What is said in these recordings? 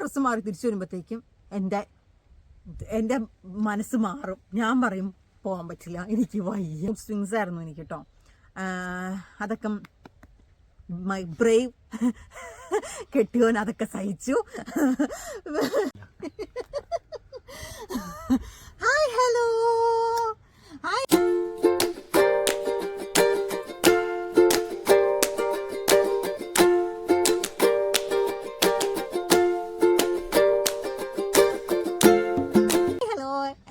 Dress മാറി തിരിച്ചു വരുമ്പോഴത്തേക്കും എൻ്റെ മനസ്സ് മാറും. ഞാൻ പറയും പോകാൻ പറ്റില്ല, എനിക്ക് വയ്യ. സ്വിങ്സ് ആയിരുന്നു എനിക്ക് കേട്ടോ. അതൊക്കെ മൈ ബ്രേവ് കെട്ടിയോൻ അതൊക്കെ സഹിച്ചു. Hi hello hi.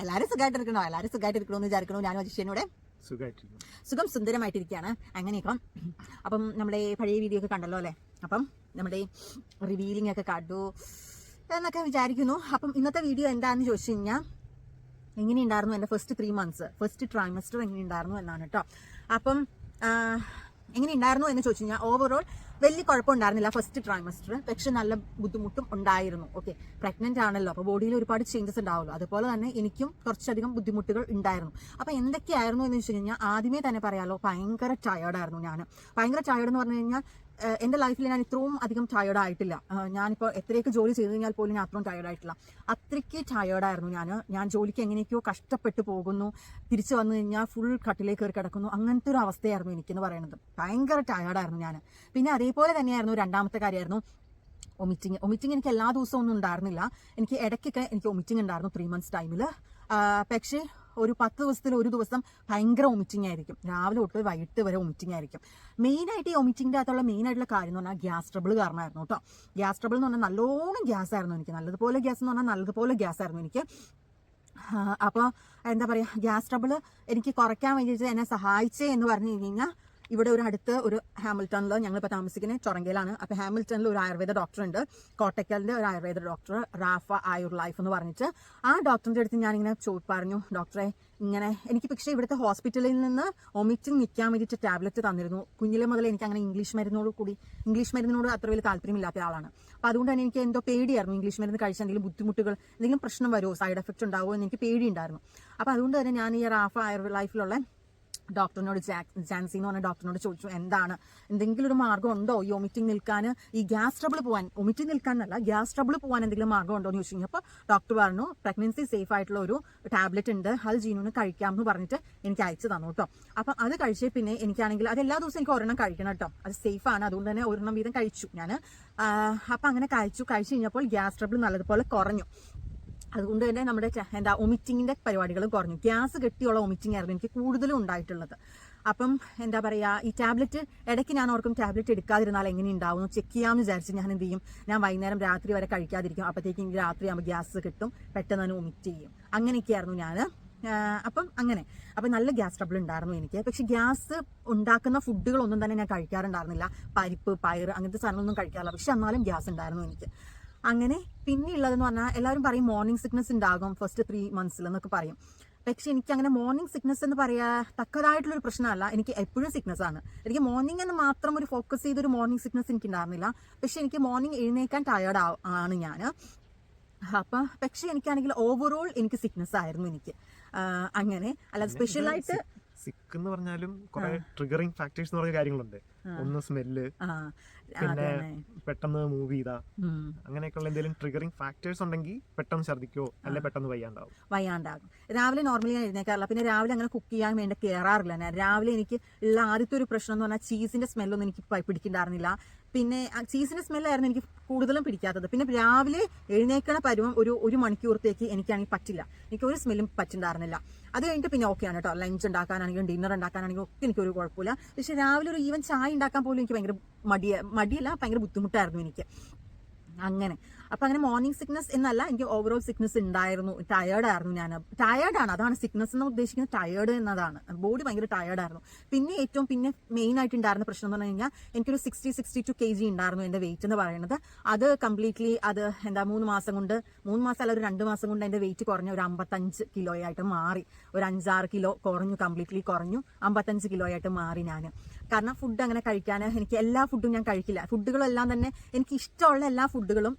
എല്ലാവരും സുഖമായിട്ടിരിക്കണമെന്ന് വിചാരിക്കണോ. ഞാനും അജിഷേനോടെ സുഖം സുന്ദരമായിട്ടിരിക്കുകയാണ്. അങ്ങനെയൊക്കെ അപ്പം നമ്മുടെ പഴയ വീഡിയോ ഒക്കെ കണ്ടല്ലോ അല്ലേ. അപ്പം നമ്മുടെ റിവീലിംഗ് ഒക്കെ കണ്ടു എന്നൊക്കെ വിചാരിക്കുന്നു. അപ്പം ഇന്നത്തെ വീഡിയോ എന്താണെന്ന് ചോദിച്ചു കഴിഞ്ഞാൽ എങ്ങനെയുണ്ടായിരുന്നു എൻ്റെ ഫസ്റ്റ് 3 months ഫസ്റ്റ് ട്രൈമസ്റ്റർ എങ്ങനെയുണ്ടായിരുന്നു എന്നാണ് കേട്ടോ. അപ്പം എങ്ങനെയുണ്ടായിരുന്നു എന്ന് ചോദിച്ചു കഴിഞ്ഞാൽ ഓവറോൾ വലിയ കുഴപ്പമുണ്ടായിരുന്നില്ല ഫസ്റ്റ് ട്രൈമസ്റ്റർ. പക്ഷെ നല്ല ബുദ്ധിമുട്ടും ഉണ്ടായിരുന്നു. ഓക്കെ, പ്രഗ്നന്റ് ആണല്ലോ, അപ്പോൾ ബോഡിയിൽ ഒരുപാട് ചേഞ്ചസ് ഉണ്ടാവുമല്ലോ. അതുപോലെ തന്നെ എനിക്കും കുറച്ചധികം ബുദ്ധിമുട്ടുകൾ ഉണ്ടായിരുന്നു. അപ്പോൾ എന്തൊക്കെയായിരുന്നു എന്ന് വെച്ച് കഴിഞ്ഞാൽ ആദ്യമേ തന്നെ പറയാമല്ലോ, ഭയങ്കര ടയേർഡായിരുന്നു ഞാൻ. ഭയങ്കര ടയേർഡ് എന്ന് പറഞ്ഞു കഴിഞ്ഞാൽ എൻ്റെ ലൈഫിൽ ഞാൻ ഇത്രയും അധികം ടയേർഡ് ആയിട്ടില്ല. ഞാനിപ്പോൾ എത്രയൊക്കെ ജോലി ചെയ്ത് കഴിഞ്ഞാൽ പോലും ഞാൻ അത്രയും ടയേർഡായിട്ടില്ല. അത്രയ്ക്ക് ടയേർഡായിരുന്നു ഞാൻ ജോലിക്ക് എങ്ങനെയൊക്കെയോ കഷ്ടപ്പെട്ട് പോകുന്നു, തിരിച്ചു വന്നു കഴിഞ്ഞാൽ ഫുൾ കട്ടിലേക്ക് കയറി കിടക്കുന്നു. അങ്ങനത്തെ ഒരു അവസ്ഥയായിരുന്നു എനിക്കെന്ന് പറയുന്നത്. ഭയങ്കര ടയേർഡായിരുന്നു ഞാൻ. പിന്നെ അതേപോലെ തന്നെയായിരുന്നു രണ്ടാമത്തെ കാര്യമായിരുന്നു ഒമിറ്റിങ് എനിക്ക് എല്ലാ ദിവസവും ഒന്നും ഉണ്ടായിരുന്നില്ല. എനിക്ക് ഇടയ്ക്കൊക്കെ എനിക്ക് ഒമിറ്റിങ് ഉണ്ടായിരുന്നു 3 months ടൈമിൽ. പക്ഷേ ഒരു 10 ദിവസത്തിൽ ഒരു ദിവസം ഭയങ്കര ഒമിറ്റിങ് ആയിരിക്കും. രാവിലെ തൊട്ട് വൈകിട്ട് വരെ ഒമിറ്റിങ് ആയിരിക്കും. മെയിനായിട്ട് ഈ ഒമിറ്റിങ്ങിൻ്റെ അകത്തുള്ള മെയിനായിട്ടുള്ള കാര്യം എന്ന് പറഞ്ഞാൽ ഗ്യാസ് ട്രബിൾ കാരണമായിരുന്നു കേട്ടോ. ഗ്യാസ് ട്രബിൾ എന്ന് പറഞ്ഞാൽ നല്ലോണം ഗ്യാസ് ആയിരുന്നു എനിക്ക്. നല്ലതുപോലെ ഗ്യാസ് ആയിരുന്നു എനിക്ക്. അപ്പോൾ എന്താ പറയുക, ഗ്യാസ് ട്രബിൾ എനിക്ക് കുറയ്ക്കാൻ വേണ്ടിയിട്ട് എന്നെ സഹായിച്ചേ എന്ന് പറഞ്ഞു കഴിഞ്ഞാൽ ഇവിടെ ഒരു അടുത്ത് ഒരു ഹാമിൽട്ടണിൽ ഞങ്ങളിപ്പോൾ താമസിക്കുന്നത് ചൊറങ്കയിലാണ്. അപ്പോൾ ഹാമിൽട്ടണിൽ ഒരു ആയുർവേദ ഡോക്ടർ ഉണ്ട്, കോട്ടയ്ക്കലിൻ്റെ ഒരു ആയുർവേദ ഡോക്ടർ, റാഫ ആയുർ ലൈഫ് എന്ന് പറഞ്ഞിട്ട്. ആ ഡോക്ടറിൻ്റെ അടുത്ത് ഞാനിങ്ങനെ പറഞ്ഞു, ഡോക്ടറെ ഇങ്ങനെ എനിക്ക് പക്ഷേ ഇവിടുത്തെ ഹോസ്പിറ്റലിൽ നിന്ന് ഒമിറ്റിങ് നിൽക്കാൻ വേണ്ടിയിട്ട് ടാബ്ലറ്റ് തന്നിരുന്നു. കുഞ്ഞിലെ മുതൽ എനിക്ക് അങ്ങനെ ഇംഗ്ലീഷ് മരുന്നിനോട് അത്ര വലിയ താല്പര്യമില്ലാത്ത ആളാണ്. അപ്പോൾ അതുകൊണ്ട് തന്നെ എനിക്ക് എന്തോ പേടിയായിരുന്നു, ഇംഗ്ലീഷ് മരുന്ന് കഴിച്ചാൽ എന്തെങ്കിലും ബുദ്ധിമുട്ടുകൾ, എന്തെങ്കിലും പ്രശ്നം വരുമോ, സൈഡ് എഫക്റ്റ് ഉണ്ടാവുമോ എന്ന് എനിക്ക് പേടിയുണ്ടായിരുന്നു. അപ്പോൾ അതുകൊണ്ട് തന്നെ ഞാൻ ഈ റാഫ ആയുർ ലൈഫിലുള്ള ഡോക്ടറിനോട് ജാൻസി എന്ന് പറഞ്ഞ ഡോക്ടറിനോട് ചോദിച്ചു, എന്തെങ്കിലും ഒരു മാർഗ്ഗം ഉണ്ടോ ഈ ഒമിറ്റിങ് നിൽക്കാൻ, ഈ ഗ്യാസ് ട്രബിൾ പോകാൻ, ഒമിറ്റിങ് നിൽക്കാനല്ല ഗ്യാസ് ട്രബിൾ പോകാൻ എന്തെങ്കിലും മാർഗ്ഗം ഉണ്ടോ എന്ന് ചോദിച്ചു കഴിഞ്ഞപ്പോൾ ഡോക്ടർ പറഞ്ഞു പ്രഗ്നൻസി സേഫ് ആയിട്ടുള്ള ഒരു ടാബ്ലറ്റ് ഉണ്ട്, അത് ജീനുവിന് കഴിക്കാം എന്ന് പറഞ്ഞിട്ട് എനിക്ക് അയച്ചു തന്നു കേട്ടോ. അപ്പം അത് കഴിച്ച് പിന്നെ എനിക്കാണെങ്കിൽ അത് എല്ലാ ദിവസവും എനിക്ക് ഒരെണ്ണം കഴിക്കണം കേട്ടോ, അത് സേഫാണ്. അതുകൊണ്ട് തന്നെ ഒരെണ്ണം വീതം കഴിച്ചു ഞാൻ. അപ്പം അങ്ങനെ കഴിച്ചു കഴിഞ്ഞപ്പോൾ ഗ്യാസ് ട്രബിൾ നല്ലതുപോലെ കുറഞ്ഞു. അതുകൊണ്ട് തന്നെ നമ്മുടെ ഒമിറ്റിങ്ങിൻ്റെ പരിപാടികളും കുറഞ്ഞു. ഗ്യാസ് കെട്ടിയുള്ള ഒമിറ്റിംഗ് ആയിരുന്നു എനിക്ക് കൂടുതലും ഉണ്ടായിട്ടുള്ളത്. അപ്പം എന്താ പറയുക, ഈ ടാബ്ലറ്റ് ഇടയ്ക്ക് ഞാൻ ഓർക്കും ടാബ്ലറ്റ് എടുക്കാതിരുന്നാൽ എങ്ങനെ ഉണ്ടാവും, ചെക്ക് ചെയ്യാമെന്ന് വിചാരിച്ച് ഞാൻ എന്ത് ചെയ്യും, ഞാൻ വൈകുന്നേരം രാത്രി വരെ കഴിക്കാതിരിക്കും. അപ്പോഴത്തേക്ക് എനിക്ക് രാത്രി ആകുമ്പോൾ ഗ്യാസ് കിട്ടും, പെട്ടെന്ന് തന്നെ ഒമിറ്റ് ചെയ്യും. അങ്ങനെയൊക്കെയായിരുന്നു ഞാൻ. അപ്പം നല്ല ഗ്യാസ് ട്രബിൾ ഉണ്ടായിരുന്നു എനിക്ക്. പക്ഷെ ഗ്യാസ് ഉണ്ടാക്കുന്ന ഫുഡുകളൊന്നും തന്നെ ഞാൻ കഴിക്കാറുണ്ടായിരുന്നില്ല. പരിപ്പ്, പയർ അങ്ങനത്തെ സാധനങ്ങളൊന്നും കഴിക്കാറില്ല. പക്ഷെ എന്നാലും ഗ്യാസ് ഉണ്ടായിരുന്നു എനിക്ക്. അങ്ങനെ പിന്നെ ഉള്ളതെന്ന് പറഞ്ഞാൽ എല്ലാവരും പറയും മോർണിംഗ് സിക്നസ് ഉണ്ടാകും ഫസ്റ്റ് 3 months എന്നൊക്കെ പറയും. പക്ഷെ എനിക്ക് അങ്ങനെ മോർണിംഗ് സിക്നസ് എന്ന് പറയാ തക്കതായിട്ടുള്ളൊരു പ്രശ്നമല്ല. എനിക്ക് എപ്പോഴും സിക്നസ് ആണ്. എനിക്ക് മോർണിംഗ് എന്ന് മാത്രം ഒരു ഫോക്കസ് ചെയ്തൊരു മോർണിംഗ് സിക്നസ് എനിക്ക് ഉണ്ടായിരുന്നില്ല. പക്ഷെ എനിക്ക് മോർണിംഗ് എഴുന്നേക്കാൻ ടയേർഡ് ആണ് ഞാൻ. അപ്പം പക്ഷെ എനിക്കാണെങ്കിൽ ഓവറോൾ എനിക്ക് സിക്നസ് ആയിരുന്നു എനിക്ക്. അങ്ങനെ അല്ലാതെ സ്പെഷ്യലായിട്ട് സിക്ക് എന്ന് പറഞ്ഞാലും കുറെ ട്രിഗറിങ് ഫാക്ടേഴ്സ് എന്ന് പറഞ്ഞ കാര്യങ്ങളുണ്ട്. ഒന്ന് സ്മെല്ല്, പിന്നെ പെട്ടെന്ന് മൂവ് ചെയ്താ, അങ്ങനെയൊക്കെയുള്ള എന്തെങ്കിലും ട്രിഗറിങ് ഫാക്ടേഴ്സ് ഉണ്ടെങ്കിൽ പെട്ടെന്ന് ഛർദ്ദിക്കോ അല്ലെ പെട്ടെന്ന് വയ്യാണ്ടാകും. രാവിലെ നോർമലി ഞാൻ എഴുന്നേക്കാറില്ല. പിന്നെ രാവിലെ അങ്ങനെ കുക്ക് ചെയ്യാൻ വേണ്ടി കയറാറില്ല ഞാൻ. രാവിലെ എനിക്ക് ഉള്ള ആദ്യത്തെ ഒരു പ്രശ്നം എന്ന് പറഞ്ഞാൽ ചീസിന്റെ സ്മെല്ലൊന്നും എനിക്ക് പിടിക്കണ്ടായിരുന്നില്ല. പിന്നെ ചീസിന്റെ സ്മെല്ലായിരുന്നു എനിക്ക് കൂടുതലും പിടിക്കാത്തത്. പിന്നെ രാവിലെ എഴുന്നേക്കണ പരുവം ഒരു മണിക്കൂറത്തേക്ക് എനിക്കാണെങ്കിൽ പറ്റില്ല. എനിക്ക് ഒരു സ്മെല്ലും പറ്റുണ്ടായിരുന്നില്ല. അത് കഴിഞ്ഞിട്ട് പിന്നെ ഓക്കെയാണ് കേട്ടോ. ലഞ്ച് ഉണ്ടാക്കാനാണെങ്കിലും ഡിന്നർ ഉണ്ടാക്കാനാണെങ്കിലും ഒക്കെ എനിക്കൊരു കുഴപ്പമില്ല. പക്ഷെ രാവിലെ ഒരു ഈവൻ ചായ ഉണ്ടാക്കാൻ പോലും എനിക്ക് ഭയങ്കര മടിയല്ല, ഭയങ്കര ബുദ്ധിമുട്ടായിരുന്നു എനിക്ക്. അങ്ങനെ അപ്പം അങ്ങനെ മോർണിംഗ് സിക്നസ് എന്നല്ല, എനിക്ക് ഓവറോൾ സിക്നസ് ഉണ്ടായിരുന്നു. ടയേർഡായിരുന്നു ഞാൻ. ടയേർഡാണ്, അതാണ് സിക്നസ് എന്ന് ഉദ്ദേശിക്കുന്നത്. ടയേർഡ് എന്നതാണ്, ബോഡി ഭയങ്കര ടയേർഡായിരുന്നു. പിന്നെ മെയിൻ ആയിട്ട് ഉണ്ടായിരുന്ന പ്രശ്നം എന്ന് പറഞ്ഞു കഴിഞ്ഞാൽ എനിക്കൊരു 60-62 kg ഉണ്ടായിരുന്നു എൻ്റെ വെയിറ്റ് എന്ന് പറയുന്നത്. അത് കംപ്ലീറ്റ്ലി 3 മാസം കൊണ്ട്, 3 മാസം അല്ല ഒരു 2 മാസം കൊണ്ട് എൻ്റെ വെയിറ്റ് കുറഞ്ഞ ഒരു 55 കിലോയായിട്ട് മാറി. ഒരു 5-6 കിലോ കംപ്ലീറ്റ്ലി കുറഞ്ഞു, 55 കിലോയായിട്ട് മാറി ഞാൻ. കാരണം ഫുഡ് അങ്ങനെ കഴിക്കാൻ എനിക്ക് എല്ലാ ഫുഡും ഞാൻ കഴിക്കില്ല. ഫുഡുകളെല്ലാം തന്നെ എനിക്ക് ഇഷ്ടമുള്ള എല്ലാ ഫുഡുകളും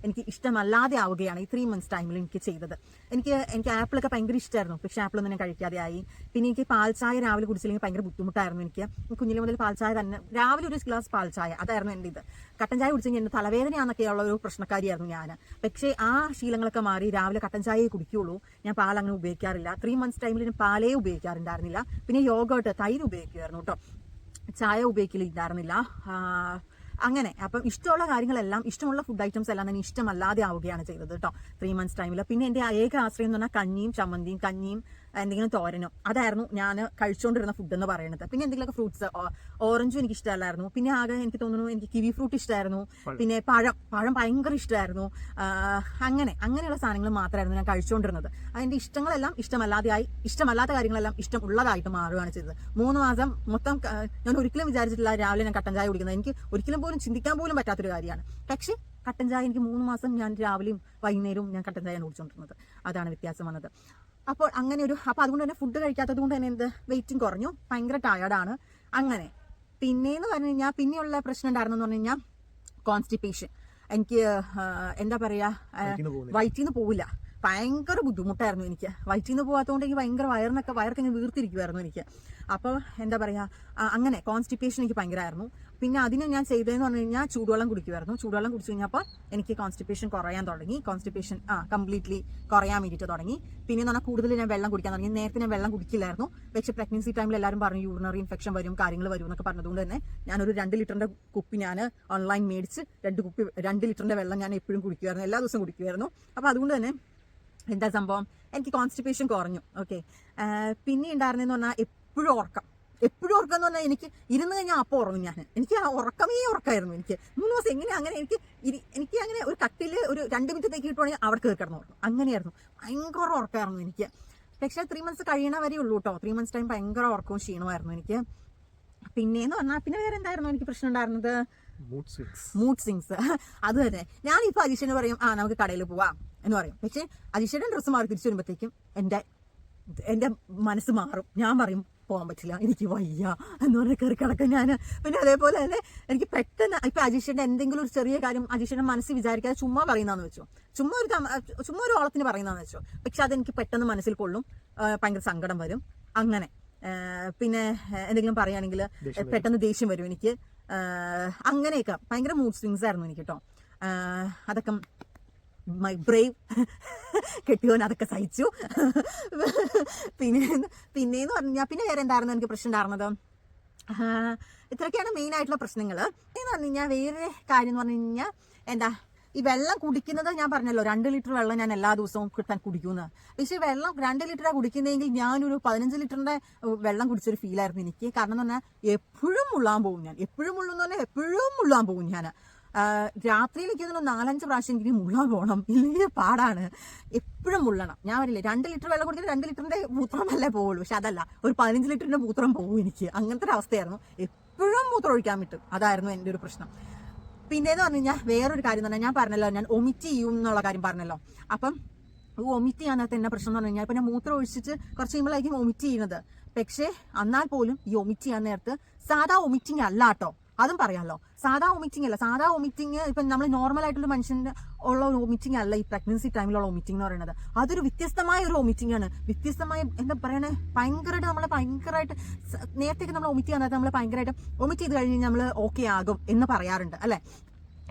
എനിക്ക് ഇഷ്ടമല്ലാതെ ആവുകയാണ് ഈ 3 months ടൈമിൽ എനിക്ക് ചെയ്തത്. എനിക്ക് ആപ്പിളൊക്കെ ഭയങ്കര ഇഷ്ടമായിരുന്നു, പക്ഷെ ആപ്പിളൊന്നും ഞാൻ കഴിക്കാതെ ആയി. പിന്നെ എനിക്ക് പാൽച്ചായ രാവിലെ കുടിച്ചില്ലെങ്കിൽ ഭയങ്കര ബുദ്ധിമുട്ടായിരുന്നു. എനിക്ക് കുഞ്ഞിലെ മുതൽ പാൽച്ചായ തന്നെ, രാവിലെ ഒരു ഗ്ലാസ് പാൽച്ചായ അതായിരുന്നു എൻ്റെ ഇത്. കട്ടൻ ചായ കുടിച്ചെങ്കിൽ എൻ്റെ തലവേദനയാണെന്നൊക്കെയുള്ള ഒരു പ്രശ്നക്കാരിയായിരുന്നു ഞാൻ. പക്ഷേ ആ ശീലങ്ങളൊക്കെ മാറി രാവിലെ കട്ടൻ ചായയെ കുടിക്കുകയുള്ളൂ. ഞാൻ പാൽ അങ്ങനെ ഉപയോഗിക്കാറില്ല. 3 months ടൈമിൽ ഞാൻ പാലേ ഉപയോഗിക്കാറുണ്ടായിരുന്നില്ല. പിന്നെ യോഗോട്ട് തൈര് ഉപയോഗിക്കുമായിരുന്നു കേട്ടോ, ചായ ഉപയോഗിക്കലില്ലായിരുന്നില്ല. അങ്ങനെ അപ്പം ഇഷ്ടമുള്ള കാര്യങ്ങളെല്ലാം, ഇഷ്ടമുള്ള ഫുഡ് ഐറ്റംസ് എല്ലാം തന്നെ ഇഷ്ടമല്ലാതെ ആവുകയാണ് ചെയ്തത് കേട്ടോ 3 months ടൈമിൽ. പിന്നെ എൻ്റെ ഏക ആശ്രയം എന്ന് പറഞ്ഞാൽ കഞ്ഞിയും ചമ്മന്തിയും, കഞ്ഞിയും എന്തെങ്കിലും തോരനും, അതായിരുന്നു ഞാൻ കഴിച്ചുകൊണ്ടിരുന്ന ഫുഡ് എന്ന് പറയുന്നത്. പിന്നെ എന്തെങ്കിലുമൊക്കെ ഫ്രൂട്ട്സ്, ഓറഞ്ചും എനിക്ക് ഇഷ്ടമല്ലായിരുന്നു. പിന്നെ ആകെ എനിക്ക് തോന്നുന്നു എനിക്ക് കിവി ഫ്രൂട്ട് ഇഷ്ടമായിരുന്നു. പിന്നെ പഴം ഭയങ്കര ഇഷ്ടമായിരുന്നു. അങ്ങനെയുള്ള സാധനങ്ങൾ മാത്രമായിരുന്നു ഞാൻ കഴിച്ചുകൊണ്ടിരുന്നത്. അതിൻ്റെ ഇഷ്ടങ്ങളെല്ലാം ഇഷ്ടമല്ലാത്ത കാര്യങ്ങളെല്ലാം ഇഷ്ടമുള്ളതായിട്ട് മാറുകയാണ് ചെയ്തത്. 3 മാസം മൊത്തം ഞാൻ ഒരിക്കലും വിചാരിച്ചിട്ടില്ല രാവിലെ ഞാൻ കട്ടൻ ചായ കുടിക്കുന്നത്. എനിക്ക് ഒരിക്കലും പോലും ചിന്തിക്കാൻ പോലും പറ്റാത്തൊരു കാര്യമാണ്. പക്ഷേ കട്ടൻ ചായ എനിക്ക് 3 മാസം ഞാൻ രാവിലെയും വൈകുന്നേരവും ഞാൻ കട്ടൻ ചായ കുടിച്ചുകൊണ്ടിരുന്നത്. അതാണ് വ്യത്യാസം വന്നത്. അപ്പോൾ അതുകൊണ്ട് തന്നെ ഫുഡ് കഴിക്കാത്തത് കൊണ്ട് തന്നെ വെയിറ്റും കുറഞ്ഞു, ഭയങ്കര ടയർഡാണ്. അങ്ങനെ പിന്നെയെന്ന് പറഞ്ഞു കഴിഞ്ഞാൽ പിന്നെയുള്ള പ്രശ്നം ഉണ്ടായിരുന്നെന്ന് പറഞ്ഞു കഴിഞ്ഞാൽ കോൺസ്റ്റിപ്പേഷൻ. എനിക്ക് എന്താ പറയുക, വയറ്റിൽ നിന്ന് പോവില്ല, ഭയങ്കര ബുദ്ധിമുട്ടായിരുന്നു എനിക്ക്. വയറ്റിൽ നിന്ന് പോകാത്തതുകൊണ്ട് എനിക്ക് ഭയങ്കര വയറൊക്കെ ഇങ്ങനെ വീർത്തിരിക്കുമായിരുന്നു എനിക്ക്. അപ്പോൾ എന്താ പറയുക, അങ്ങനെ കോൺസ്റ്റിപ്പേഷൻ എനിക്ക് ഭയങ്കരമായിരുന്നു. പിന്നെ അതിന് ഞാൻ ചെയ്തതെന്ന് പറഞ്ഞു കഴിഞ്ഞാൽ ചൂടുവെള്ളം കുടിക്കുമായിരുന്നു. ചൂടുവെള്ളം കുടിച്ചു കഴിഞ്ഞപ്പോൾ എനിക്ക് കോൺസ്റ്റിപ്പേഷൻ കുറയാൻ തുടങ്ങി. കോൺസ്റ്റിപ്പേഷൻ കംപ്ലീറ്റ്ലി കുറയാൻ വേണ്ടിയിട്ട് തുടങ്ങി. പിന്നെ എന്ന് പറഞ്ഞാൽ കൂടുതൽ ഞാൻ വെള്ളം കുടിക്കാൻ തുടങ്ങി. നേരത്തെ ഞാൻ വെള്ളം കുടിക്കില്ലായിരുന്നു, പക്ഷേ പ്രഗ്നൻസി ടൈമിൽ എല്ലാവരും പറഞ്ഞു യൂറിനറി ഇൻഫെക്ഷൻ വരും, കാര്യങ്ങൾ വരും എന്നൊക്കെ പറഞ്ഞതുകൊണ്ട് തന്നെ ഞാനൊരു 2 ലിറ്ററിന്റെ കുപ്പി ഞാൻ ഓൺലൈൻ മേടിച്ച് 2 ലിറ്ററിന്റെ വെള്ളം ഞാൻ എപ്പോഴും കുടിക്കുമായിരുന്നു, എല്ലാ ദിവസവും കുടിക്കുമായിരുന്നു. അപ്പോൾ അതുകൊണ്ട് തന്നെ എന്താ സംഭവം, എനിക്ക് കോൺസ്റ്റിപ്പേഷൻ കുറഞ്ഞു. ഓക്കെ. പിന്നെ ഉണ്ടായിരുന്നെന്ന് പറഞ്ഞാൽ എപ്പോഴും ഉറക്കം എന്ന് പറഞ്ഞാൽ എനിക്ക് ഇരുന്ന് കഴിഞ്ഞാൽ അപ്പോൾ ഉറങ്ങും ഞാൻ. എനിക്ക് ആ ഉറക്കമായിരുന്നു എനിക്ക് 3 ദിവസം. എങ്ങനെ അങ്ങനെ എനിക്ക് അങ്ങനെ ഒരു കട്ടിൽ ഒരു 2 മിനിറ്റ് തേക്ക് കിട്ടുവാണെങ്കിൽ അവിടെ കയറി കിടന്നു ഉറങ്ങും. അങ്ങനെയായിരുന്നു, ഭയങ്കര ഉറക്കമായിരുന്നു എനിക്ക്. പക്ഷേ 3 months കഴിയണ വരെ ഉള്ളൂ കേട്ടോ. 3 months ടൈം ഭയങ്കര ഉറക്കവും ക്ഷീണമായിരുന്നു എനിക്ക്. പിന്നെയെന്ന് പറഞ്ഞാൽ പിന്നെ വേറെ എന്തായിരുന്നു എനിക്ക് പ്രശ്നം ഉണ്ടായിരുന്നത്, മൂഡ് സ്വിങ്സ്. അത് തന്നെ. ഞാനിപ്പോൾ അജീഷന് പറയും നമുക്ക് കടയിൽ പോവാം എന്ന് പറയും. പക്ഷേ അജീഷയുടെ ഡ്രസ്സ് മാറി തിരിച്ചു വരുമ്പോഴത്തേക്കും എൻ്റെ മനസ്സ് മാറും. ഞാൻ പറയും പോകാൻ പറ്റില്ല, എനിക്ക് വയ്യ എന്ന് പറഞ്ഞാൽ കയറി കിടക്കും ഞാൻ. പിന്നെ അതേപോലെ തന്നെ എനിക്ക് പെട്ടെന്ന് ഇപ്പം അജീഷയുടെ എന്തെങ്കിലും ഒരു ചെറിയ കാര്യം അജീഷയുടെ മനസ്സിൽ വിചാരിക്കാതെ ചുമ്മാ പറയുന്നതെന്ന് വെച്ചോ, ചുമ്മാ ഒരു ഓളത്തിന് പറയുന്നതെന്ന് വെച്ചോ, പക്ഷെ അതെനിക്ക് പെട്ടെന്ന് മനസ്സിൽ കൊള്ളും, ഭയങ്കര സങ്കടം വരും. അങ്ങനെ പിന്നെ എന്തെങ്കിലും പറയുകയാണെങ്കിൽ പെട്ടെന്ന് ദേഷ്യം വരും എനിക്ക്. അങ്ങനെയൊക്കെ ഭയങ്കര മൂഡ് സ്വിങ്സ് ആയിരുന്നു എനിക്ക് കേട്ടോ. അതൊക്കെ മൈ ബ്രേവ് കെട്ടിയോൻ അതൊക്കെ സഹിച്ചു. പിന്നെന്ന് പറഞ്ഞാൽ പിന്നെ വേറെ എന്തായിരുന്നു എനിക്ക് പ്രശ്നം ഉണ്ടായിരുന്നത്, ഇത്രയൊക്കെയാണ് മെയിൻ ആയിട്ടുള്ള പ്രശ്നങ്ങൾ. എന്ന് പറഞ്ഞു കഴിഞ്ഞാൽ വേറെ കാര്യം എന്ന് പറഞ്ഞു കഴിഞ്ഞാൽ ഈ വെള്ളം കുടിക്കുന്നത് ഞാൻ പറഞ്ഞല്ലോ 2 ലിറ്റർ വെള്ളം ഞാൻ എല്ലാ ദിവസവും കുടിക്കുന്നത്. പക്ഷേ വെള്ളം 2 ലിറ്ററാണ് കുടിക്കുന്നതെങ്കിൽ ഞാനൊരു 15 ലിറ്ററിന്റെ വെള്ളം കുടിച്ചൊരു ഫീലായിരുന്നു എനിക്ക്. കാരണം എന്ന് പറഞ്ഞാൽ എപ്പോഴും മുള്ളാൻ പോകും ഞാൻ. എപ്പോഴും മുള്ളാൻ പോകും ഞാൻ. രാത്രിയിലേക്ക് 4-5 പ്രാവശ്യം എനിക്ക് മുള്ളാൻ പോകണം, ഇല്ലെങ്കിൽ പാടാണ്. എപ്പോഴും മുള്ളണം. ഞാൻ വരില്ലേ 2 ലിറ്റർ വെള്ളം കുടിക്കുന്നത് 2 ലിറ്ററിന്റെ മൂത്രമല്ലേ പോവുള്ളൂ, പക്ഷെ അതല്ല, ഒരു 15 ലിറ്ററിന്റെ മൂത്രം പോകും എനിക്ക്. അങ്ങനത്തെ ഒരു അവസ്ഥയായിരുന്നു. എപ്പോഴും മൂത്രം ഒഴിക്കാൻ പറ്റും, അതായിരുന്നു എൻ്റെ ഒരു പ്രശ്നം. പിന്നെയെന്ന് പറഞ്ഞു കഴിഞ്ഞാൽ വേറൊരു കാര്യം എന്ന് പറഞ്ഞാൽ ഞാൻ പറഞ്ഞല്ലോ, ഞാൻ ഒമിറ്റ് ചെയ്യും എന്നുള്ള കാര്യം പറഞ്ഞല്ലോ. അപ്പം ഒമിറ്റ് ചെയ്യാനകത്ത് എന്നെ പ്രശ്നം എന്ന് പറഞ്ഞു കഴിഞ്ഞാൽ ഇപ്പം ഞാൻ മൂത്രം ഒഴിച്ചിട്ട് കുറച്ച് കഴിയുമ്പോഴായിരിക്കും ഒമിറ്റ് ചെയ്യുന്നത്. പക്ഷേ എന്നാൽ പോലും ഈ ഒമിറ്റ് ചെയ്യാൻ നേരത്ത് സാധാ ഒമിറ്റിങ് അല്ല കേട്ടോ, അതും പറയാമല്ലോ. സാധാ ഒമിറ്റിംഗ് അല്ല. സാധാ ഒമിറ്റിങ് ഇപ്പം നമ്മൾ നോർമൽ ആയിട്ടുള്ള മനുഷ്യൻ്റെ ഉള്ള ഒരു ഒമിറ്റിംഗ് അല്ല ഈ പ്രഗ്നൻസി ടൈമിലുള്ള ഒമിറ്റിംഗ് എന്ന് പറയുന്നത്. അതൊരു വ്യത്യസ്തമായ ഒരു ഒമിറ്റിംഗ് ആണ്. വ്യത്യസ്തമായ എന്താ പറയണേ, ഭയങ്കരമായിട്ട് നേരത്തേക്ക് നമ്മൾ ഒമിറ്റ് ചെയ്യാൻ നേരത്തെ നമ്മൾ ഭയങ്കരമായിട്ട് ഒമിറ്റ് ചെയ്ത് കഴിഞ്ഞ് കഴിഞ്ഞാൽ നമ്മൾ ഓക്കെ ആകും എന്ന് പറയാറുണ്ട് അല്ലേ.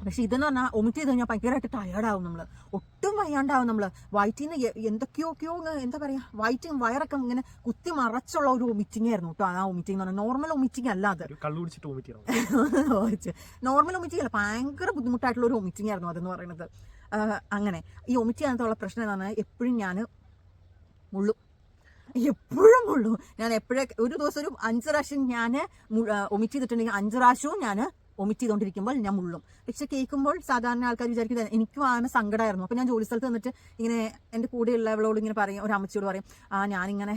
പക്ഷെ ഇതെന്ന് പറഞ്ഞാൽ ഒമിറ്റ് ചെയ്ത് കഴിഞ്ഞാൽ ഭയങ്കരമായിട്ട് ടയേർഡാവും, നമ്മൾ ഒട്ടും വയ്യാണ്ടാവും. നമ്മൾ വയറ്റിന്ന് എന്തൊക്കെയോ എന്താ പറയുക, വയറൊക്കെ ഇങ്ങനെ കുത്തി മറച്ചുള്ള ഒരു ഒമിറ്റിംഗ് ആയിരുന്നു കേട്ടോ ആ ഒമിറ്റിംഗ് എന്ന് പറഞ്ഞാൽ. നോർമൽ ഒമിറ്റിംഗ് അല്ല അത്, നോർമൽ ഒമിറ്റിംഗ് അല്ല, ഭയങ്കര ബുദ്ധിമുട്ടായിട്ടുള്ള ഒരു ഒമിറ്റിംഗ് ആയിരുന്നു അതെന്ന് പറയുന്നത്. അങ്ങനെ ഈ ഒമിറ്റ് ചെയ്യാനത്തുള്ള പ്രശ്നം എന്ന് പറഞ്ഞാൽ എപ്പോഴും ഞാൻ മുള്ളും. ഞാൻ ഒരു ദിവസം ഒരു 5 പ്രാവശ്യം ഞാൻ ഒമിറ്റ് ചെയ്തിട്ടുണ്ടെങ്കിൽ 5 പ്രാവശ്യവും ഞാൻ ഒമിറ്റ് ചെയ്തുകൊണ്ടിരിക്കുമ്പോൾ ഞാൻ മുള്ളും. പക്ഷെ കേൾക്കുമ്പോൾ സാധാരണ ആൾക്കാർ വിചാരിക്കുന്നത് എനിക്കും ആന സങ്കടമായിരുന്നു. അപ്പോൾ ഞാൻ ജോലി സ്ഥലത്ത് നിന്നിട്ട് ഇങ്ങനെ എൻ്റെ കൂടെയുള്ളവളോട് ഇങ്ങനെ പറയും, ഒരു അമ്മച്ചിയോട് പറയും, ഞാനിങ്ങനെ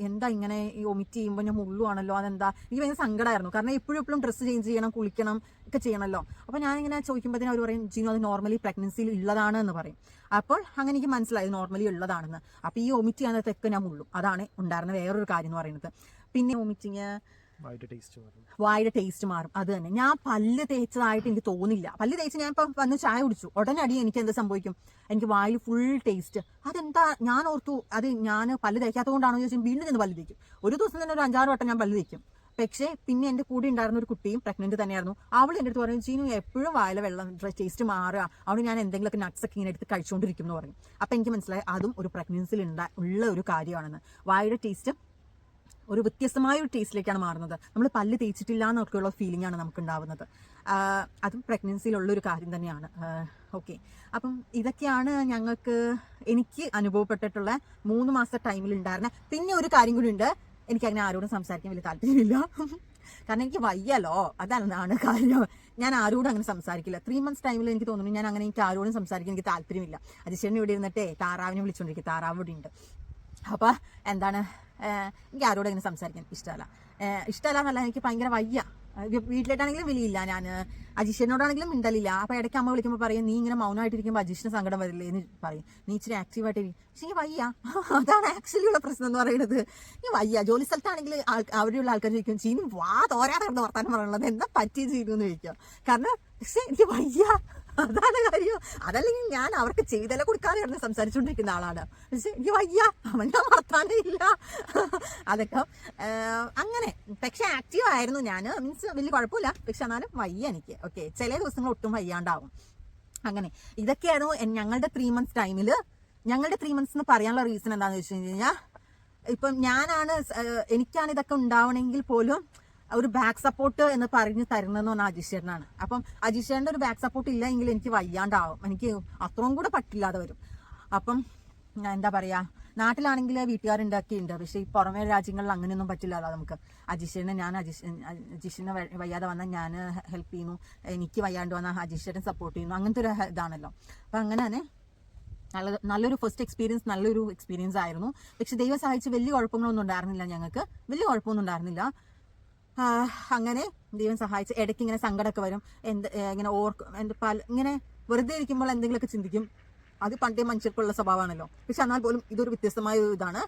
എന്താ ഇങ്ങനെ ഈ ഒമിറ്റ് ചെയ്യുമ്പോൾ ഞാൻ മുള്ളുവാണല്ലോ, അതെന്താ. എനിക്ക് ഭയങ്കര സങ്കടമായിരുന്നു. കാരണം എപ്പോഴും ഡ്രസ്സ് ചേഞ്ച് ചെയ്യണം, കുളിക്കണം ഒക്കെ ചെയ്യണമല്ലോ. അപ്പോൾ ഞാനിങ്ങനെ ചോദിക്കുമ്പോഴത്തേനും അവർ പറയും, ജിനു അത് നോർമലി പ്രഗ്നൻസിയിൽ ഉള്ളതാണ് എന്ന് പറയും. അപ്പോൾ അങ്ങനെ എനിക്ക് മനസ്സിലായി നോർമലി ഉള്ളതാണെന്ന്. അപ്പോൾ ഈ ഒമിറ്റ് ചെയ്യാനത്തൊക്കെ ഞാൻ മുള്ളും. അതാണ് ഉണ്ടായിരുന്ന വേറൊരു കാര്യം എന്ന് പറയുന്നത്. പിന്നെ ഒമിറ്റിങ് വായുടെ ടേസ്റ്റ് മാറും. അത് തന്നെ. ഞാൻ പല്ല് തേച്ചതായിട്ട് എനിക്ക് തോന്നില്ല. പല്ല് തേച്ച് ഞാൻ ഇപ്പം വന്ന് ചായ കുടിച്ചു ഉടനടി എനിക്ക് എന്ത് സംഭവിക്കും, എനിക്ക് വായിൽ ഫുൾ ടേസ്റ്റ്. അതെന്താ ഞാൻ ഓർത്തു, അത് ഞാൻ പല്ല് തേക്കാത്തതുകൊണ്ടാണോ ചോദിച്ചാൽ വീണ്ടും നിന്ന് പല്ല് തേക്കും. ഒരു ദിവസം തന്നെ ഒരു 5-6 വട്ടം ഞാൻ പല്ല് തേക്കും. പക്ഷേ പിന്നെ എൻ്റെ കൂടെ ഉണ്ടായിരുന്ന ഒരു കുട്ടിയും പ്രഗ്നന്റ് തന്നെയായിരുന്നു. അവൾ എൻ്റെ അടുത്ത് പറഞ്ഞു, ചീനു എപ്പോഴും വായിലെ വെള്ളം ടേസ്റ്റ് മാറുക, അവിടെ ഞാൻ എന്തെങ്കിലുമൊക്കെ നട്ട്സ് ഒക്കെ ഇങ്ങനെ എടുത്ത് കഴിച്ചുകൊണ്ടിരിക്കും എന്ന് പറഞ്ഞു. അപ്പം എനിക്ക് മനസ്സിലായി അതും ഒരു പ്രഗ്നൻസിയിൽ ഉള്ള ഒരു കാര്യമാണെന്ന്. വായുടെ ടേസ്റ്റ് ഒരു വ്യത്യസ്തമായ ഒരു ടേസ്റ്റിലേക്കാണ് മാറുന്നത്. നമ്മൾ പല്ല് തേച്ചിട്ടില്ല എന്നൊക്കെയുള്ള ഫീലിംഗ് ആണ് നമുക്ക് ഉണ്ടാവുന്നത്. അതും പ്രഗ്നൻസിയിലുള്ളൊരു കാര്യം തന്നെയാണ്. ഓക്കെ, അപ്പം ഇതൊക്കെയാണ് എനിക്ക് അനുഭവപ്പെട്ടിട്ടുള്ള 3 മാസത്തെ ടൈമിൽ ഉണ്ടായിരുന്ന. പിന്നെ ഒരു കാര്യം കൂടി ഉണ്ട്, എനിക്കങ്ങനെ ആരോടും സംസാരിക്കാൻ വലിയ താല്പര്യമില്ല. കാരണം എനിക്ക് വയ്യല്ലോ, അതാണ് കാര്യം. ഞാൻ ആരോടും അങ്ങനെ സംസാരിക്കില്ല. 3 months ടൈമിൽ എനിക്ക് തോന്നുന്നു ഞാൻ അങ്ങനെ എനിക്ക് ആരോടും സംസാരിക്കാൻ എനിക്ക് താല്പര്യമില്ല. അജിശ്വരൻ ഇവിടെ ഇരുന്നിട്ടേ താറാവിനെ വിളിച്ചുകൊണ്ടിരിക്കും. താറാവ് ഇവിടെ ഉണ്ട്. അപ്പോൾ എന്താണ്, എനിക്ക് ആരോടും അങ്ങനെ സംസാരിക്കാൻ ഇഷ്ടമല്ല എന്നല്ല, എനിക്ക് ഭയങ്കര വയ്യ. വീട്ടിലേട്ടാണെങ്കിലും വിളിയില്ല ഞാൻ. അജീഷിനോടാണെങ്കിലും മിണ്ടലില്ല. അപ്പോൾ ഇടയ്ക്ക് അമ്മ വിളിക്കുമ്പോൾ പറയും, നീ ഇങ്ങനെ മൗനമായിട്ടിരിക്കുമ്പോൾ അജീഷിന് സങ്കടം വരില്ലേ എന്ന് പറയും. നീ ഇച്ചിരി ആക്റ്റീവായിട്ടിരിക്കും. പക്ഷെ എനിക്ക് വയ്യ. അതാണ് ആക്ച്വലി ഉള്ള പ്രശ്നം എന്ന് പറയുന്നത്. ഈ വയ്യ. ജോലി സ്ഥലത്താണെങ്കിൽ അവിടെയുള്ള ആൾക്കാർ ചോദിക്കും, ചീനും തോരാതെ കിടന്ന് വർത്താനം പറയുന്നത് എന്താ പറ്റി ചെയ്യുമെന്ന് ചോദിക്കാം. കാരണം പക്ഷെ എനിക്ക് വയ്യ, അതാണ് കാര്യം. അതല്ലെങ്കിൽ ഞാൻ അവർക്ക് ചെയ്തല കൊടുക്കാതെ കിടന്ന് സംസാരിച്ചുകൊണ്ടിരിക്കുന്ന ആളാണ്. പക്ഷെ എനിക്ക് വയ്യ, അവൻ്റെ വർത്താനം ഇല്ല. അതൊക്കെ അങ്ങനെ. പക്ഷെ ആക്റ്റീവ് ആയിരുന്നു ഞാൻ, മീൻസ് വലിയ കുഴപ്പമില്ല. പക്ഷെ എന്നാലും വയ്യ എനിക്ക്. ഓക്കെ, ചില ദിവസങ്ങൾ ഒട്ടും വയ്യാണ്ടാവും. അങ്ങനെ ഇതൊക്കെയായിരുന്നു ഞങ്ങളുടെ 3 months ടൈമിൽ. ഞങ്ങളുടെ 3 months എന്ന് പറയാനുള്ള റീസൺ എന്താണെന്ന് വെച്ച് കഴിഞ്ഞാൽ, ഇപ്പം എനിക്കാണ് ഇതൊക്കെ ഉണ്ടാവണമെങ്കിൽ പോലും ഒരു ബാക്ക് സപ്പോർട്ട് എന്ന് പറഞ്ഞു തരുന്നതെന്ന് പറഞ്ഞാൽ അജീശ്വരനാണ്. അപ്പം അജീശ്വരൻ്റെ ഒരു ബാക്ക് സപ്പോർട്ട് ഇല്ല എങ്കിൽ എനിക്ക് വയ്യാണ്ടാവും. എനിക്ക് അത്രയും കൂടെ പറ്റില്ലാതെ വരും. അപ്പം എന്താ പറയുക, നാട്ടിലാണെങ്കിൽ വീട്ടുകാരുണ്ടാക്കിയിട്ടുണ്ട്. പക്ഷേ ഈ പുറമേ രാജ്യങ്ങളിൽ അങ്ങനെയൊന്നും പറ്റില്ലല്ലോ നമുക്ക്. അജീഷിന് വയ്യാതെ വന്നാൽ ഞാൻ ഹെൽപ്പ് ചെയ്യുന്നു, എനിക്ക് വയ്യാണ്ട് വന്നാൽ അജീശ്വരൻ സപ്പോർട്ട് ചെയ്യുന്നു. അങ്ങനത്തെ ഒരു ഇതാണല്ലോ. അപ്പം അങ്ങനെ തന്നെ നല്ലൊരു ഫസ്റ്റ് എക്സ്പീരിയൻസ്, നല്ലൊരു എക്സ്പീരിയൻസ് ആയിരുന്നു. പക്ഷെ ദൈവം സഹായിച്ച് വലിയ കുഴപ്പങ്ങളൊന്നും ഉണ്ടായിരുന്നില്ല. ഞങ്ങൾക്ക് വലിയ കുഴപ്പമൊന്നും ഉണ്ടായിരുന്നില്ല. അങ്ങനെ ദൈവം സഹായിച്ച് ഇടയ്ക്ക് ഇങ്ങനെ സങ്കടമൊക്കെ വരും. ഇങ്ങനെ ഇങ്ങനെ വെറുതെ ഇരിക്കുമ്പോൾ എന്തെങ്കിലുമൊക്കെ ചിന്തിക്കും. അത് പണ്ടേ മനുഷ്യർക്കുള്ള സ്വഭാവമാണല്ലോ. പക്ഷെ എന്നാൽ പോലും ഇതൊരു വ്യത്യസ്തമായ ഒരു ഇതാണ്.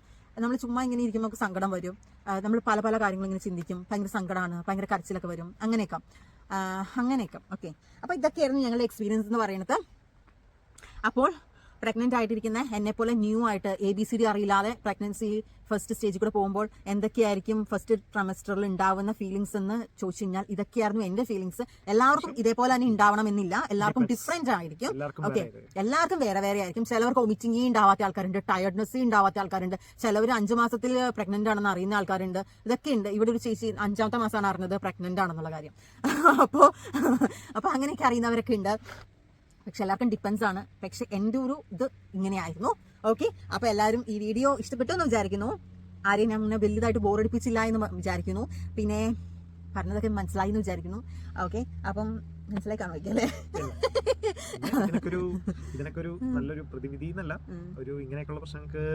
നമ്മൾ ചുമ്മാ ഇങ്ങനെ ഇരിക്കുമ്പോൾ നമുക്ക് സങ്കടം വരും. നമ്മൾ പല പല കാര്യങ്ങൾ ഇങ്ങനെ ചിന്തിക്കും. ഭയങ്കര സങ്കടമാണ്, ഭയങ്കര കരച്ചിലൊക്കെ വരും. അങ്ങനെയൊക്കെ. ഓക്കെ, അപ്പോൾ ഇതൊക്കെയായിരുന്നു ഞങ്ങളുടെ എക്സ്പീരിയൻസ് എന്ന് പറയുന്നത്. അപ്പോൾ പ്രഗ്നന്റ് ആയിട്ടിരിക്കുന്ന എന്നെപ്പോലെ ന്യൂ ആയിട്ട് ABCD അറിയില്ലാതെ പ്രഗ്നൻസി ഫസ്റ്റ് സ്റ്റേജിൽ കൂടെ പോകുമ്പോൾ എന്തൊക്കെയായിരിക്കും ഫസ്റ്റ് ട്രൈമസ്റ്ററിൽ ഉണ്ടാവുന്ന ഫീലിങ്സ് എന്ന് ചോദിച്ചു കഴിഞ്ഞാൽ ഇതൊക്കെയായിരുന്നു എന്റെ ഫീലിങ്സ്. എല്ലാവർക്കും ഇതേപോലെ തന്നെ ഉണ്ടാവണമെന്നില്ല, എല്ലാവർക്കും ഡിഫറെന്റ് ആയിരിക്കും. ഓക്കെ, എല്ലാവർക്കും വേറെ വേറെ ആയിരിക്കും. ചിലവർക്ക് വൊമിറ്റിംഗ് ഉണ്ടാവാത്ത ആൾക്കാരുണ്ട്, ടയർഡ്നെസ് ഉണ്ടാവാത്ത ആൾക്കാരുണ്ട്, ചിലവർ 5 മാസത്തിൽ പ്രഗ്നന്റ് ആണെന്ന് അറിയുന്ന ആൾക്കാരുണ്ട്. ഇതൊക്കെ ഉണ്ട്. ഇവിടെ ഒരു ചേച്ചി 5ാമത്തെ മാസമാണ് അറിഞ്ഞത് പ്രഗ്നന്റ് ആണെന്നുള്ള കാര്യം. അപ്പോൾ അങ്ങനെയൊക്കെ അറിയുന്നവരൊക്കെ ഉണ്ട്. പക്ഷെ എല്ലാവർക്കും ഡിപ്പെൻസ് ആണ്. പക്ഷെ എൻ്റെ ഒരു ഇത് ഇങ്ങനെയായിരുന്നു. ഓക്കെ, അപ്പോൾ എല്ലാവരും ഈ വീഡിയോ ഇഷ്ടപ്പെട്ടു എന്ന് വിചാരിക്കുന്നു. ആരെയും ഞാൻ മുന്നേ വലുതായിട്ട് ബോറടിപ്പിച്ചില്ല എന്ന് വിചാരിക്കുന്നു. പിന്നെ പറഞ്ഞതൊക്കെ മനസ്സിലായി എന്ന് വിചാരിക്കുന്നു. ഓക്കെ, അപ്പം മനസ്സിലായി കാണുമല്ലേ? ഇതിനൊക്കെ ഒരു നല്ലൊരു പ്രതിവിധി എന്നല്ല, ഒരു ഇങ്ങനെയൊക്കെയുള്ള പ്രശ്നങ്ങൾക്ക്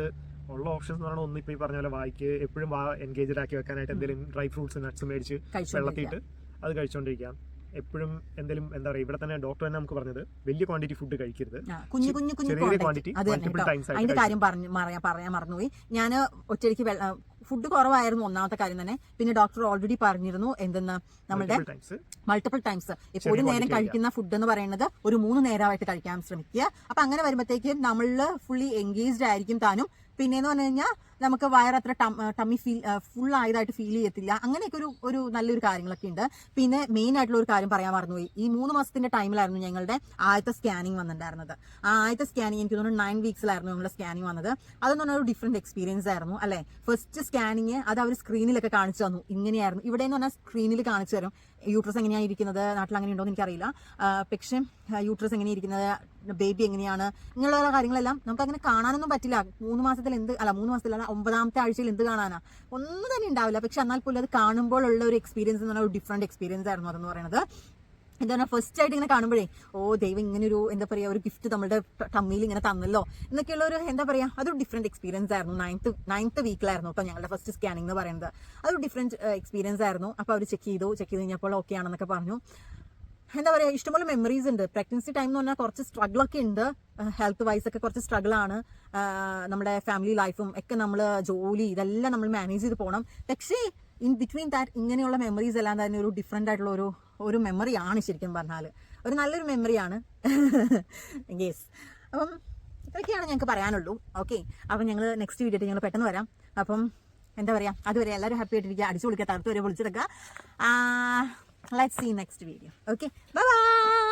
ഉള്ള ഓപ്ഷൻസ് എന്ന് പറഞ്ഞാൽ, ഒന്ന് ഇപ്പൊ ഈ പറഞ്ഞ പോലെ വായിക്ക് എപ്പോഴും എൻഗേജ്ഡ് ആക്കി വെക്കാനായിട്ട് എന്തെങ്കിലും ഡ്രൈ ഫ്രൂട്ട്സ് നട്ട്സ് മേടിച്ച് വെള്ളത്തിയിട്ട് അത് കഴിച്ചുകൊണ്ടിരിക്കാം. എപ്പോഴും എന്തെങ്കിലും എന്താ പറയുക, ഇവിടെ തന്നെ ഡോക്ടർ തന്നെ നമുക്ക് പറഞ്ഞത് വലിയ ക്വാണ്ടിറ്റി ഫുഡ് കഴിക്കരുത്, ചെറിയ ക്വാണ്ടിറ്റി മൾട്ടിപ്പിൾ ടൈംസ്. അതിന്റെ കാര്യം പറയാൻ മറന്നുപോയി. ഞാൻ ഒറ്റയ്ക്ക് ഫുഡ് കുറവായിരുന്നു ഒന്നാമത്തെ കാര്യം തന്നെ. പിന്നെ ഡോക്ടർ ഓൾറെഡി പറഞ്ഞിരുന്നു എന്തെന്ന്, നമ്മുടെ മൾട്ടിപ്പിൾ ടൈംസ്. ഇപ്പോൾ ഒരു നേരം കഴിക്കുന്ന ഫുഡ് എന്ന് പറയുന്നത് ഒരു 3 നേരമായിട്ട് കഴിക്കാൻ ശ്രമിക്കുക. അപ്പൊ അങ്ങനെ വരുമ്പോഴത്തേക്കും നമ്മളിൽ ഫുള്ളി എൻഗേജ്ഡ് ആയിരിക്കും താനും. പിന്നെന്ന് പറഞ്ഞു കഴിഞ്ഞാൽ നമുക്ക് വയറത്ര ടമ്മി ഫുൾ ആയതായിട്ട് ഫീൽ ചെയ്യത്തില്ല. അങ്ങനെയൊക്കെ ഒരു നല്ലൊരു കാര്യങ്ങളൊക്കെ ഉണ്ട്. പിന്നെ മെയിൻ ആയിട്ടുള്ള ഒരു കാര്യം പറയാൻ മറന്നുപോയി. ഈ 3 മാസത്തിന്റെ ടൈമിലായിരുന്നു ഞങ്ങളുടെ ആദ്യത്തെ സ്കാനിങ് വന്നിട്ടുണ്ടായിരുന്നത്. ആ ആദ്യത്തെ സ്കാനിങ് എനിക്ക് തോന്നുന്നു 9 വീക്സിലായിരുന്നു ഞങ്ങളുടെ സ്കാനിങ് വന്നത്. അതെന്ന് പറഞ്ഞാൽ ഒരു ഡിഫറെന്റ് എക്സ്പീരിയൻസ് ആയിരുന്നു അല്ലെ. ഫസ്റ്റ് സ്കാനിങ് അത് അവർ സ്ക്രീനിലൊക്കെ കാണിച്ചു തന്നു. ഇങ്ങനെയായിരുന്നു. ഇവിടെ എന്ന് പറഞ്ഞാൽ സ്ക്രീനിൽ കാണിച്ചു തരും യൂട്രസ് എങ്ങനെയാണ് ഇരിക്കുന്നത്. നാട്ടിൽ അങ്ങനെ ഉണ്ടോ എന്ന് എനിക്കറിയില്ല. പക്ഷെ യൂട്രസ് എങ്ങനെയാണ് ഇരിക്കുന്നത്, ബേബി എങ്ങനെയാണ്, ഇങ്ങനെയുള്ള കാര്യങ്ങളെല്ലാം നമുക്ക് അങ്ങനെ കാണാനൊന്നും പറ്റില്ല. 3 മാസത്തിലല്ല 9ാമത്തെ ആഴ്ചയിൽ എന്ത് കാണാനാ, ഒന്നും തന്നെ ഉണ്ടാവില്ല. പക്ഷെ എന്നാൽ പോലും അത് കാണുമ്പോൾ ഉള്ള ഒരു എക്സ്പീരിയൻസ് എന്ന് പറഞ്ഞാൽ ഒരു ഡിഫറെന്റ് എക്സ്പീരിയൻസ് ആയിരുന്നു അതെന്ന് പറയുന്നത്. എന്താ പറയുക, ഫസ്റ്റ് ആയിട്ട് ഇങ്ങനെ കാണുമ്പോഴേ ദൈവം ഇങ്ങനെ ഒരു എന്താ പറയുക ഒരു ഗിഫ്റ്റ് നമ്മുടെ ടമ്മിയിൽ ഇങ്ങനെ തന്നല്ലോ എന്നൊക്കെയുള്ള ഒരു എന്താ പറയുക അതൊരു ഡിഫറെന്റ് എക്സ്പീരിയൻസ് ആയിരുന്നു. 9th വീക്കിലായിരുന്നു കേട്ടോ ഞങ്ങളുടെ ഫസ്റ്റ് സ്കാനിങ് എന്ന് പറയുന്നത്. അതൊരു ഡിഫറെന്റ് എക്സ്പീരിയൻസ് ആയിരുന്നു. അപ്പോൾ അവർ ചെക്ക് ചെയ്ത് കഴിഞ്ഞപ്പോൾ ഓക്കെ ആണെന്നൊക്കെ പറഞ്ഞു. എന്താ പറയുക, ഇഷ്ടംപോലെ മെമ്മറീസ് ഉണ്ട്. പ്രഗ്നൻസി ടൈം എന്ന് പറഞ്ഞാൽ കുറച്ച് സ്ട്രഗിളൊക്കെ ഉണ്ട്. ഹെൽത്ത് വൈസ് ഒക്കെ കുറച്ച് സ്ട്രഗിളാണ്. നമ്മുടെ ഫാമിലി ലൈഫും ഒക്കെ നമ്മൾ ജോലി ഇതെല്ലാം നമ്മൾ മാനേജ് ചെയ്ത് പോകണം. പക്ഷേ ഇൻ ബിറ്റ്വീൻ ദാറ്റ് ഇങ്ങനെയുള്ള മെമ്മറീസ് എല്ലാം തന്നെ ഒരു ഡിഫറെൻ്റ് ആയിട്ടുള്ള ഒരു മെമ്മറിയാണ് ശരിക്കും പറഞ്ഞാൽ. ഒരു നല്ലൊരു മെമ്മറിയാണ്. യെസ്. അപ്പം ഇതൊക്കെയാണ് ഞങ്ങൾക്ക് പറയാനുള്ളൂ. ഓക്കെ, അപ്പം ഞങ്ങൾ നെക്സ്റ്റ് വീഡിയോ ഞങ്ങൾ പെട്ടെന്ന് വരാം. അപ്പം എന്താ പറയുക, അതുവരെ എല്ലാവരും ഹാപ്പി ആയിട്ടിരിക്കുക, അടിച്ചു പൊളിക്കുക, തകർത്ത് വരെ പൊളിച്ചെടുക്കുക. Let's see next video. Okay, bye by.